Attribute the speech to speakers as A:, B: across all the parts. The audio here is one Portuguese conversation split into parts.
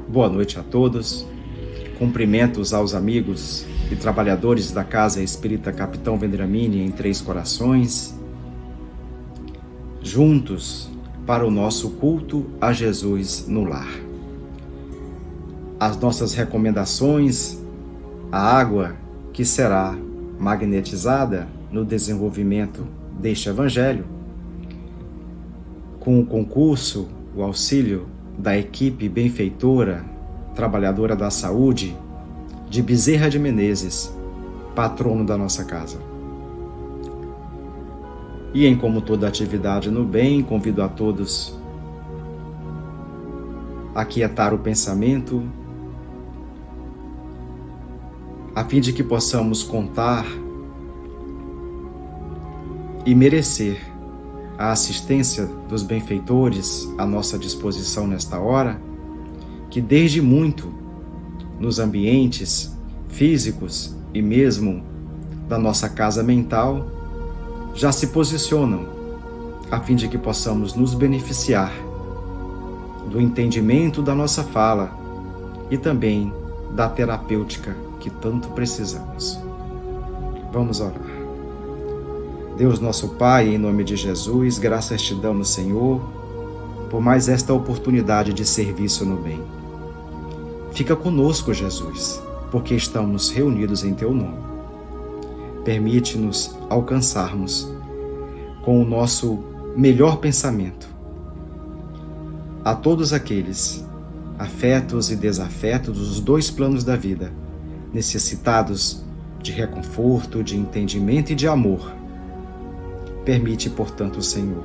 A: Boa noite a todos. Cumprimentos aos amigos e trabalhadores da Casa Espírita Capitão Vendramini em Três Corações, juntos para o nosso culto a Jesus no lar. As nossas recomendações, a água que será magnetizada no desenvolvimento deste Evangelho, com o concurso, o auxílio da equipe benfeitora, trabalhadora da saúde, de Bezerra de Menezes, patrono da nossa casa. E em como toda atividade no bem, convido a todos a aquietar o pensamento, a fim de que possamos contar e merecer a assistência dos benfeitores à nossa disposição nesta hora, que desde muito, nos ambientes físicos e mesmo da nossa casa mental, já se posicionam a fim de que possamos nos beneficiar do entendimento da nossa fala e também da terapêutica que tanto precisamos. Vamos orar. Deus nosso Pai, em nome de Jesus, graças te damos, Senhor, por mais esta oportunidade de serviço no bem. Fica conosco, Jesus, porque estamos reunidos em Teu nome. Permite-nos alcançarmos com o nosso melhor pensamento a todos aqueles afetos e desafetos dos dois planos da vida, necessitados de reconforto, de entendimento e de amor. Permite, portanto, Senhor,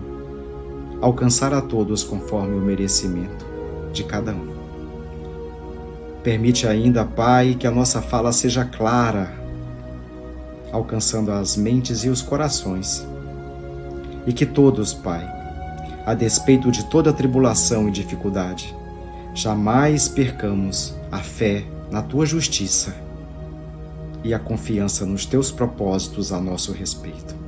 A: alcançar a todos conforme o merecimento de cada um. Permite ainda, Pai, que a nossa fala seja clara, alcançando as mentes e os corações. E que todos, Pai, a despeito de toda tribulação e dificuldade, jamais percamos a fé na Tua justiça e a confiança nos Teus propósitos a nosso respeito.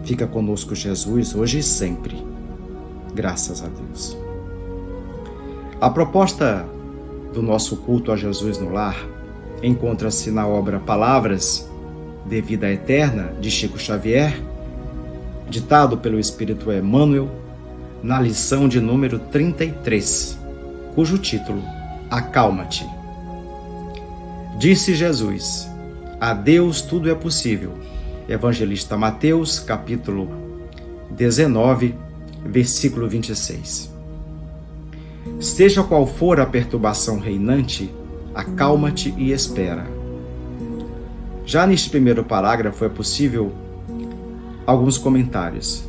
A: Fica conosco, Jesus, hoje e sempre. Graças a Deus. A proposta do nosso culto a Jesus no lar encontra-se na obra Palavras de Vida Eterna, de Chico Xavier, ditado pelo Espírito Emmanuel, na lição de número 33, cujo título, Acalma-te. Disse Jesus: a Deus tudo é possível. Evangelista Mateus, capítulo 19, versículo 26. Seja qual for a perturbação reinante, acalma-te e espera. Já neste primeiro parágrafo é possível alguns comentários.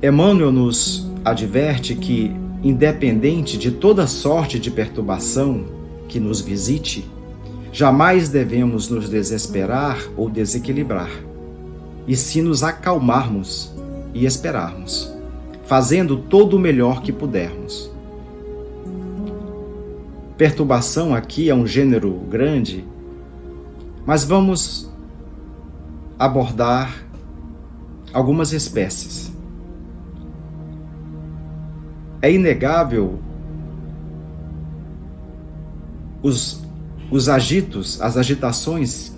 A: Emmanuel nos adverte que, independente de toda sorte de perturbação que nos visite, jamais devemos nos desesperar ou desequilibrar, e sim nos acalmarmos e esperarmos, fazendo todo o melhor que pudermos. Perturbação aqui é um gênero grande, mas vamos abordar algumas espécies. É inegável os agitos, as agitações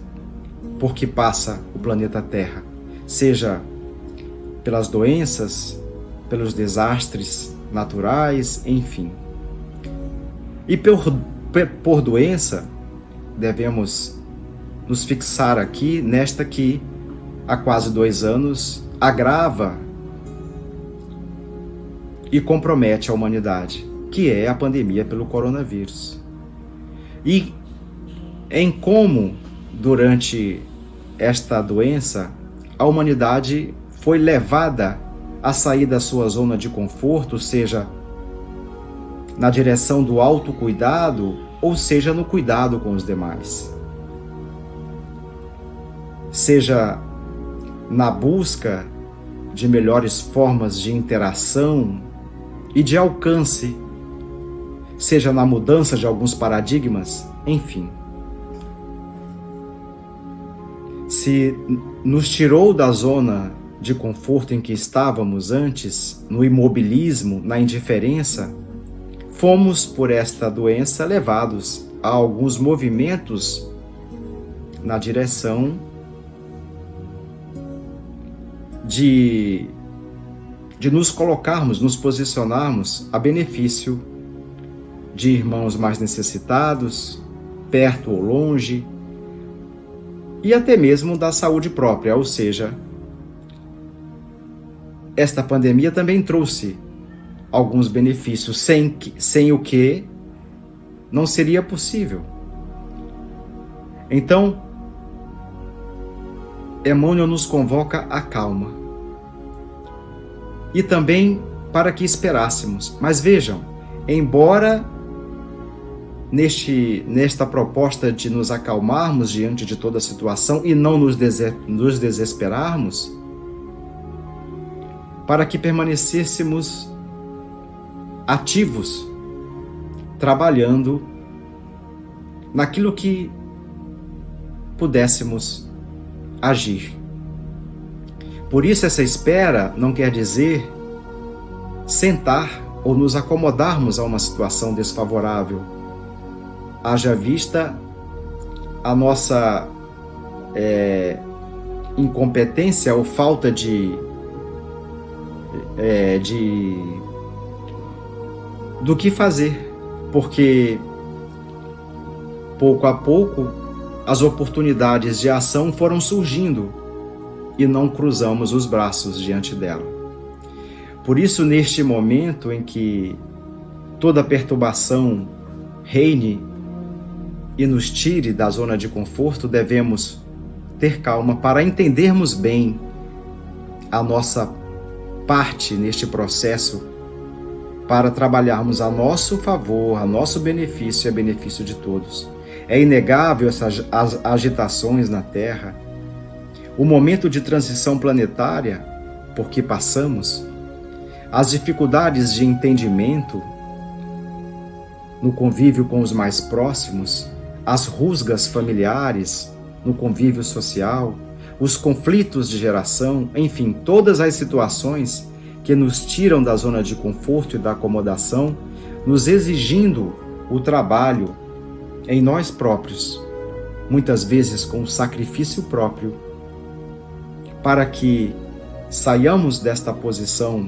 A: por que passa o planeta Terra, seja pelas doenças, pelos desastres naturais, enfim. E por doença, devemos nos fixar aqui nesta que, há quase 2 anos, agrava e compromete a humanidade, que é a pandemia pelo coronavírus. E em como, durante esta doença, a humanidade foi levada a sair da sua zona de conforto, seja na direção do autocuidado, ou seja no cuidado com os demais. Seja na busca de melhores formas de interação e de alcance, seja na mudança de alguns paradigmas, enfim. Se nos tirou da zona de conforto em que estávamos antes, no imobilismo, na indiferença, fomos, por esta doença, levados a alguns movimentos na direção de nos colocarmos, nos posicionarmos a benefício de irmãos mais necessitados, perto ou longe, e até mesmo da saúde própria, ou seja, esta pandemia também trouxe alguns benefícios, sem o que não seria possível. Então, Emmanuel nos convoca à calma. E também para que esperássemos. Mas vejam, embora nesta proposta de nos acalmarmos diante de toda a situação e não nos desesperarmos, para que permanecêssemos ativos, trabalhando naquilo que pudéssemos agir. Por isso, essa espera não quer dizer sentar ou nos acomodarmos a uma situação desfavorável. Haja vista a nossa incompetência ou falta do que fazer, porque pouco a pouco as oportunidades de ação foram surgindo e não cruzamos os braços diante dela. Por isso, neste momento em que toda perturbação reine e nos tire da zona de conforto, devemos ter calma para entendermos bem a nossa parte neste processo, para trabalharmos a nosso favor, a nosso benefício e a benefício de todos. É inegável essas agitações na Terra, o momento de transição planetária por que passamos, as dificuldades de entendimento no convívio com os mais próximos, as rusgas familiares no convívio social, os conflitos de geração, enfim, todas as situações que nos tiram da zona de conforto e da acomodação, nos exigindo o trabalho em nós próprios, muitas vezes com o sacrifício próprio, para que saiamos desta posição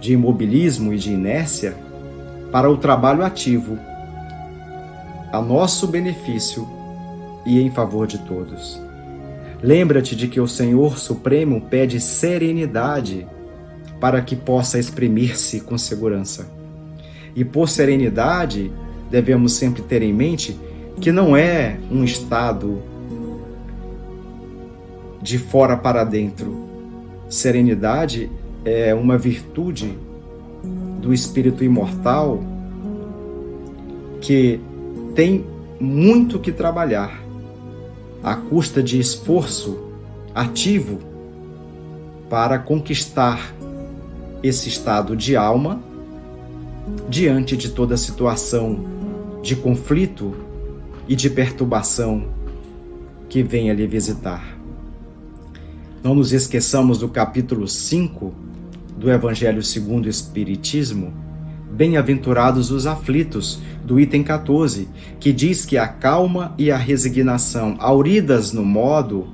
A: de imobilismo e de inércia para o trabalho ativo, a nosso benefício e em favor de todos. Lembra-te de que o Senhor Supremo pede serenidade para que possa exprimir-se com segurança. E por serenidade, devemos sempre ter em mente que não é um estado de fora para dentro. Serenidade é uma virtude do espírito imortal que tem muito que trabalhar à custa de esforço ativo para conquistar esse estado de alma diante de toda situação de conflito e de perturbação que venha lhe visitar. Não nos esqueçamos do capítulo 5 do Evangelho segundo o Espiritismo, Bem-aventurados os aflitos, do item 14, que diz que a calma e a resignação, auridas no modo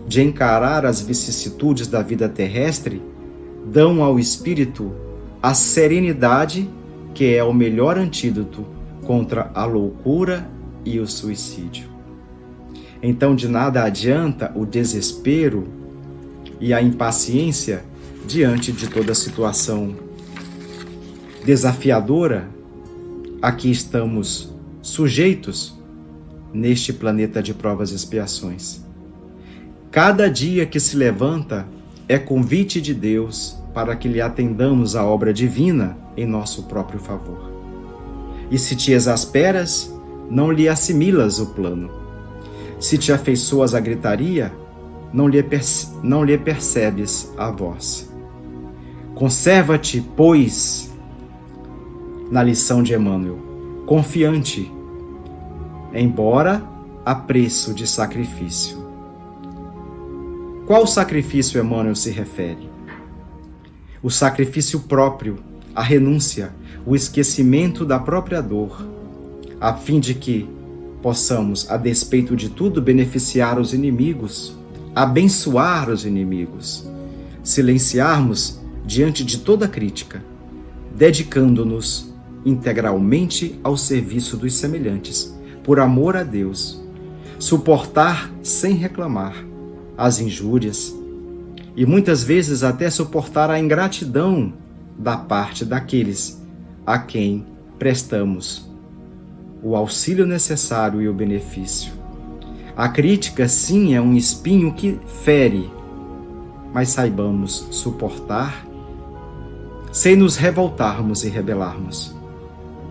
A: de encarar as vicissitudes da vida terrestre, dão ao espírito a serenidade que é o melhor antídoto contra a loucura e o suicídio. Então, de nada adianta o desespero e a impaciência diante de toda a situação desafiadora a que estamos sujeitos neste planeta de provas e expiações. Cada dia que se levanta é convite de Deus para que lhe atendamos a obra divina em nosso próprio favor. E se te exasperas, não lhe assimilas o plano. Se te afeiçoas à gritaria, não lhe percebes a voz. Conserva-te, pois, na lição de Emmanuel, confiante, embora a preço de sacrifício. Qual sacrifício Emmanuel se refere? O sacrifício próprio, a renúncia, o esquecimento da própria dor, a fim de que possamos, a despeito de tudo, beneficiar os inimigos, abençoar os inimigos, silenciarmos diante de toda crítica, dedicando-nos integralmente ao serviço dos semelhantes, por amor a Deus, suportar sem reclamar as injúrias e muitas vezes até suportar a ingratidão da parte daqueles a quem prestamos o auxílio necessário e o benefício. A crítica, sim, é um espinho que fere, mas saibamos suportar sem nos revoltarmos e rebelarmos,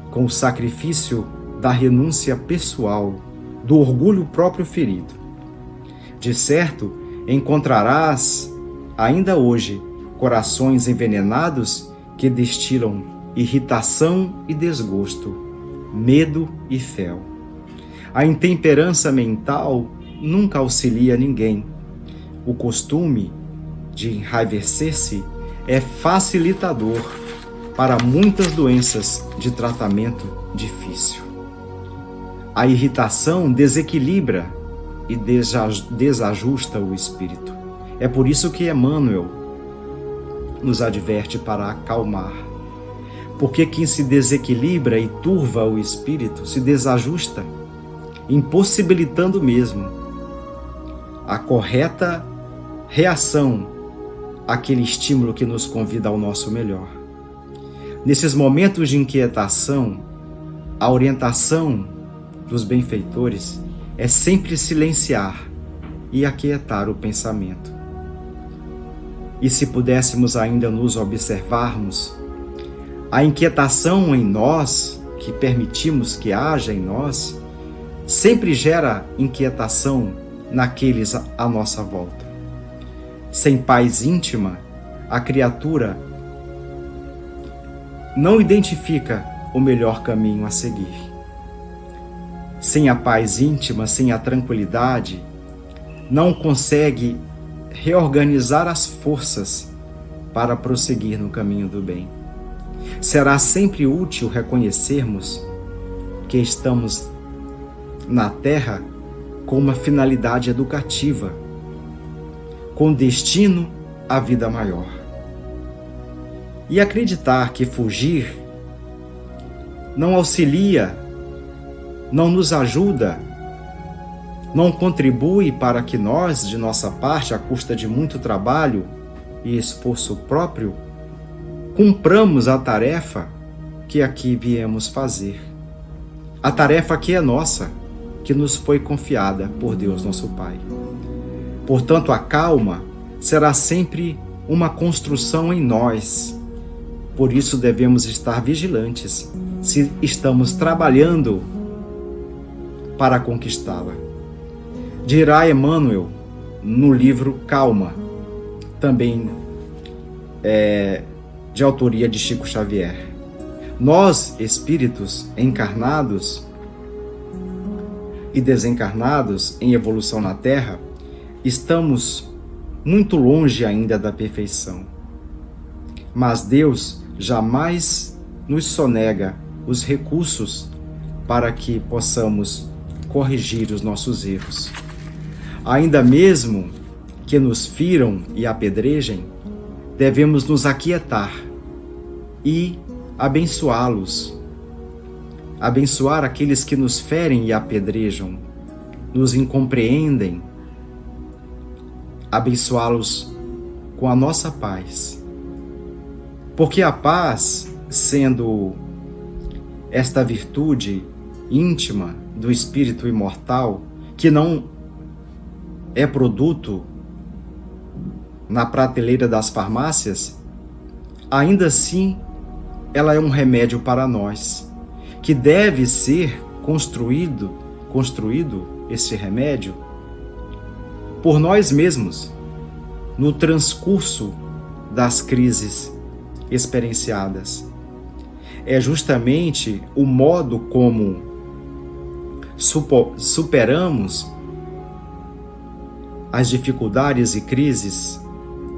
A: com o sacrifício da renúncia pessoal, do orgulho próprio ferido. De certo, encontrarás ainda hoje corações envenenados que destilam irritação e desgosto, medo e fel. A intemperança mental nunca auxilia ninguém. O costume de enraivecer-se é facilitador para muitas doenças de tratamento difícil. A irritação desequilibra e desajusta o espírito. É por isso que Emmanuel nos adverte para acalmar. Porque quem se desequilibra e turva o espírito se desajusta, impossibilitando mesmo a correta reação àquele estímulo que nos convida ao nosso melhor. Nesses momentos de inquietação, a orientação dos benfeitores é sempre silenciar e aquietar o pensamento. E se pudéssemos ainda nos observarmos, a inquietação em nós, que permitimos que haja em nós, sempre gera inquietação naqueles à nossa volta. Sem paz íntima, a criatura não identifica o melhor caminho a seguir. Sem a paz íntima, sem a tranquilidade, não consegue reorganizar as forças para prosseguir no caminho do bem. Será sempre útil reconhecermos que estamos na Terra com uma finalidade educativa, com destino à vida maior. E acreditar que fugir não auxilia, não nos ajuda, não contribui para que nós, de nossa parte, à custa de muito trabalho e esforço próprio, cumpramos a tarefa que aqui viemos fazer. A tarefa que é nossa, que nos foi confiada por Deus nosso Pai. Portanto, a calma será sempre uma construção em nós. Por isso devemos estar vigilantes se estamos trabalhando para conquistá-la. Dirá Emmanuel no livro Calma, também de autoria de Chico Xavier. Nós, espíritos encarnados e desencarnados em evolução na Terra, estamos muito longe ainda da perfeição. Mas Deus jamais nos sonega os recursos para que possamos corrigir os nossos erros. Ainda mesmo que nos firam e apedrejem, devemos nos aquietar e abençoá-los. Abençoar aqueles que nos ferem e apedrejam, nos incompreendem. Abençoá-los com a nossa paz. Porque a paz, sendo esta virtude íntima do espírito imortal, que não é produto na prateleira das farmácias, ainda assim ela é um remédio para nós, que deve ser construído esse remédio por nós mesmos no transcurso das crises experienciadas. É justamente o modo como superamos as dificuldades e crises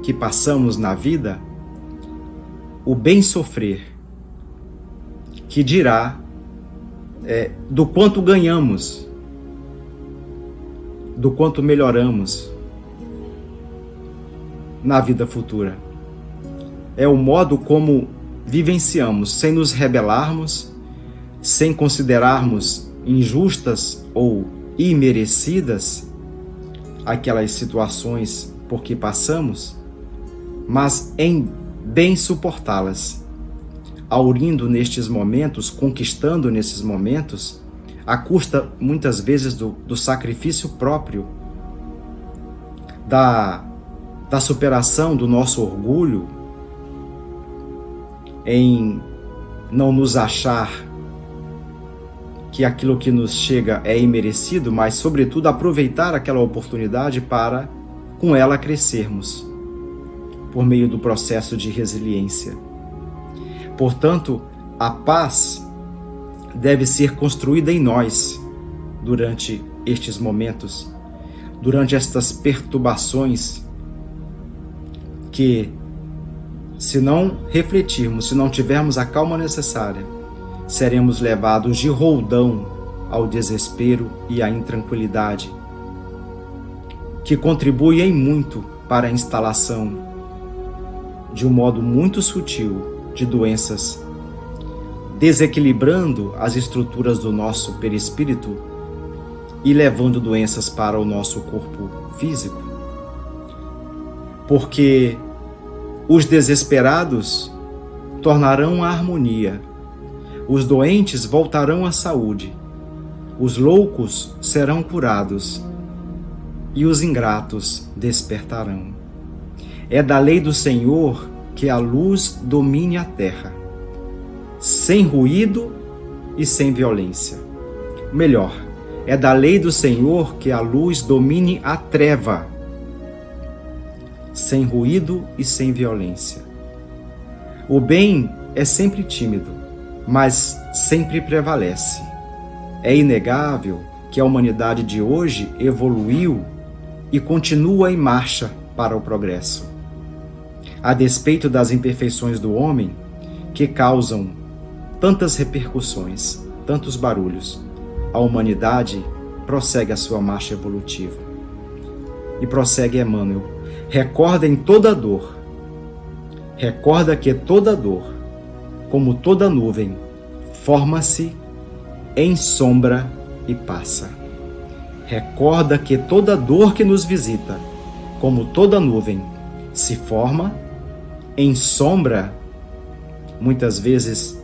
A: que passamos na vida, o bem sofrer que dirá do quanto ganhamos, do quanto melhoramos na vida futura. É o modo como vivenciamos, sem nos rebelarmos, sem considerarmos injustas ou imerecidas aquelas situações por que passamos, mas em bem suportá-las, aurindo nestes momentos, conquistando nesses momentos, à custa muitas vezes do sacrifício próprio, da superação do nosso orgulho, em não nos achar que aquilo que nos chega é imerecido, mas, sobretudo, aproveitar aquela oportunidade para, com ela, crescermos, por meio do processo de resiliência. Portanto, a paz deve ser construída em nós durante estes momentos, durante estas perturbações que, se não refletirmos, se não tivermos a calma necessária, seremos levados de roldão ao desespero e à intranquilidade, que contribuem muito para a instalação, de um modo muito sutil, de doenças, desequilibrando as estruturas do nosso perispírito e levando doenças para o nosso corpo físico. Porque os desesperados tornarão a harmonia, os doentes voltarão à saúde, os loucos serão curados e os ingratos despertarão. É da lei do Senhor que a luz domine a terra, sem ruído e sem violência. Melhor, é da lei do Senhor que a luz domine a treva, sem ruído e sem violência. O bem é sempre tímido, mas sempre prevalece. É inegável que a humanidade de hoje evoluiu e continua em marcha para o progresso. A despeito das imperfeições do homem, que causam tantas repercussões, tantos barulhos, a humanidade prossegue a sua marcha evolutiva. E prossegue Emmanuel: recorda em toda dor, recorda que toda dor, como toda nuvem, forma-se em sombra e passa. Recorda que toda dor que nos visita, como toda nuvem, se forma em sombra, muitas vezes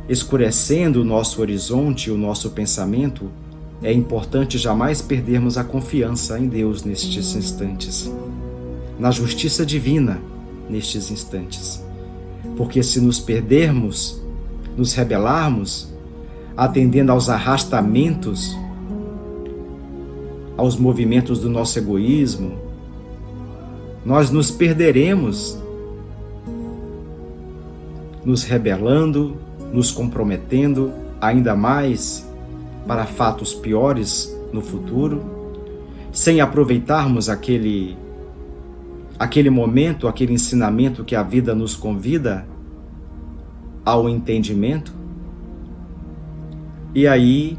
A: escurecendo o nosso horizonte e o nosso pensamento. É importante jamais perdermos a confiança em Deus nestes instantes, na justiça divina nestes instantes. Porque se nos perdermos, nos rebelarmos, atendendo aos arrastamentos, aos movimentos do nosso egoísmo, nós nos perderemos, nos rebelando, nos comprometendo ainda mais para fatos piores no futuro, sem aproveitarmos aquele momento, aquele ensinamento que a vida nos convida ao entendimento. E aí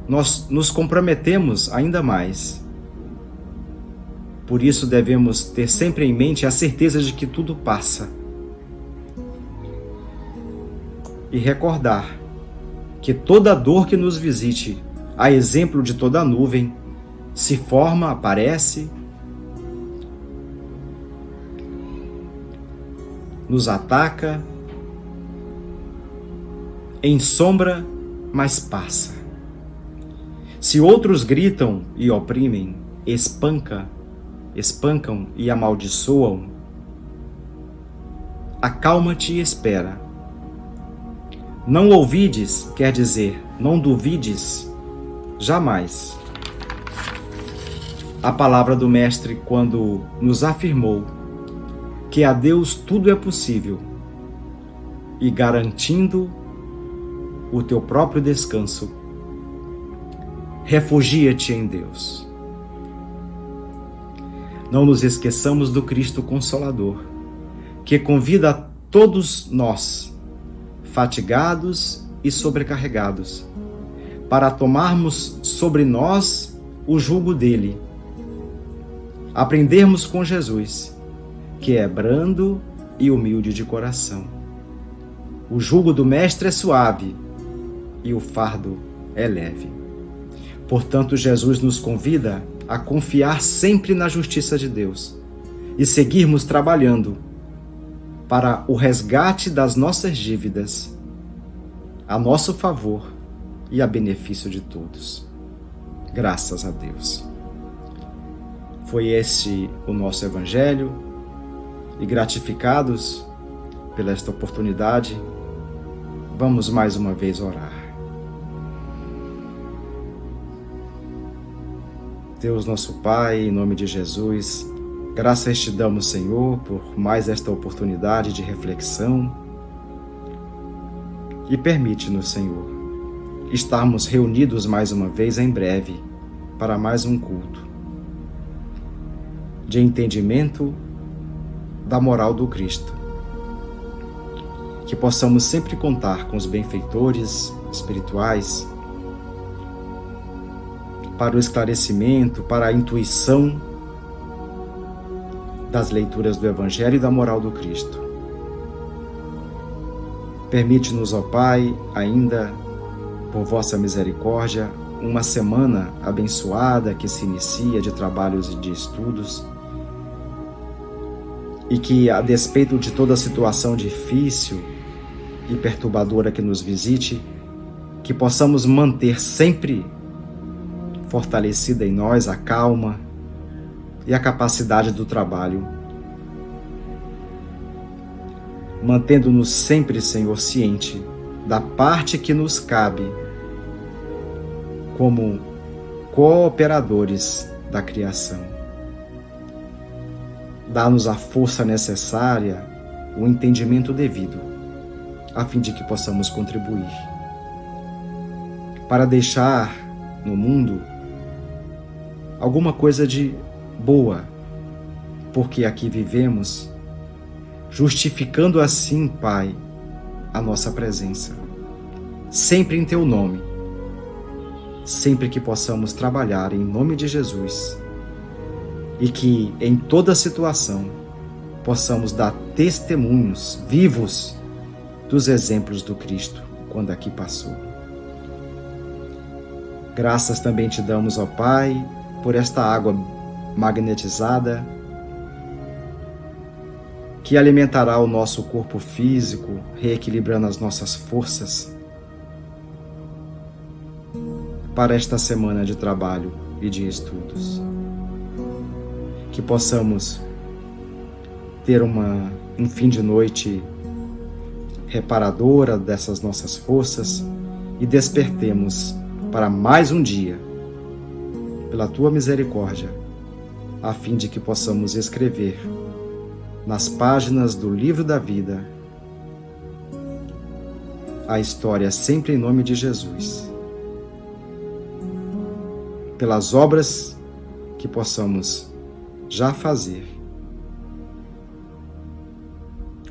A: nós nos comprometemos ainda mais. Por isso devemos ter sempre em mente a certeza de que tudo passa. E recordar que toda dor que nos visite, a exemplo de toda nuvem, se forma, aparece, nos ataca, em sombra, mas passa. Se outros gritam e oprimem, espancam e amaldiçoam, acalma-te e espera. Não ouvides, quer dizer, não duvides, jamais. A palavra do Mestre, quando nos afirmou que a Deus tudo é possível, e garantindo o teu próprio descanso, refugia-te em Deus. Não nos esqueçamos do Cristo Consolador, que convida todos nós, fatigados e sobrecarregados, para tomarmos sobre nós o jugo dele, aprendermos com Jesus, que é brando e humilde de coração. O jugo do Mestre é suave e o fardo é leve. Portanto, Jesus nos convida a confiar sempre na justiça de Deus e seguirmos trabalhando para o resgate das nossas dívidas, a nosso favor e a benefício de todos. Graças a Deus. Foi esse o nosso Evangelho, e gratificados pela esta oportunidade, vamos mais uma vez orar. Deus nosso Pai, em nome de Jesus, graças te damos, Senhor, por mais esta oportunidade de reflexão, e permite-nos, Senhor, estarmos reunidos mais uma vez em breve para mais um culto de entendimento da moral do Cristo. Que possamos sempre contar com os benfeitores espirituais para o esclarecimento, para a intuição das leituras do Evangelho e da moral do Cristo. Permite-nos, ó Pai, ainda por vossa misericórdia, uma semana abençoada que se inicia de trabalhos e de estudos, e que, a despeito de toda a situação difícil e perturbadora que nos visite, que possamos manter sempre fortalecida em nós a calma e a capacidade do trabalho, mantendo-nos sempre, Senhor, ciente da parte que nos cabe como cooperadores da criação. Dá-nos a força necessária, o entendimento devido, a fim de que possamos contribuir para deixar no mundo alguma coisa de boa, porque aqui vivemos, justificando assim, Pai, a nossa presença, sempre em Teu nome, sempre que possamos trabalhar em nome de Jesus, e que, em toda situação, possamos dar testemunhos vivos dos exemplos do Cristo, quando aqui passou. Graças também te damos, ó Pai, por esta água magnetizada, que alimentará o nosso corpo físico, reequilibrando as nossas forças para esta semana de trabalho e de estudos. Que possamos ter um fim de noite reparadora dessas nossas forças e despertemos para mais um dia, pela Tua misericórdia, a fim de que possamos escrever nas páginas do livro da vida a história sempre em nome de Jesus. Pelas obras que possamos já fazer,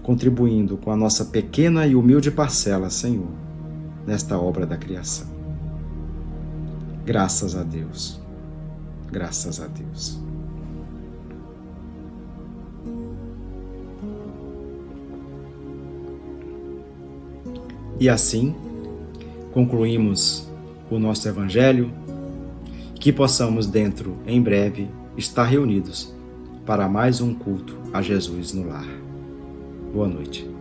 A: contribuindo com a nossa pequena e humilde parcela, Senhor, nesta obra da criação. Graças a Deus. Graças a Deus. E assim, concluímos o nosso Evangelho, que possamos dentro, em breve, estar reunidos para mais um culto a Jesus no lar. Boa noite.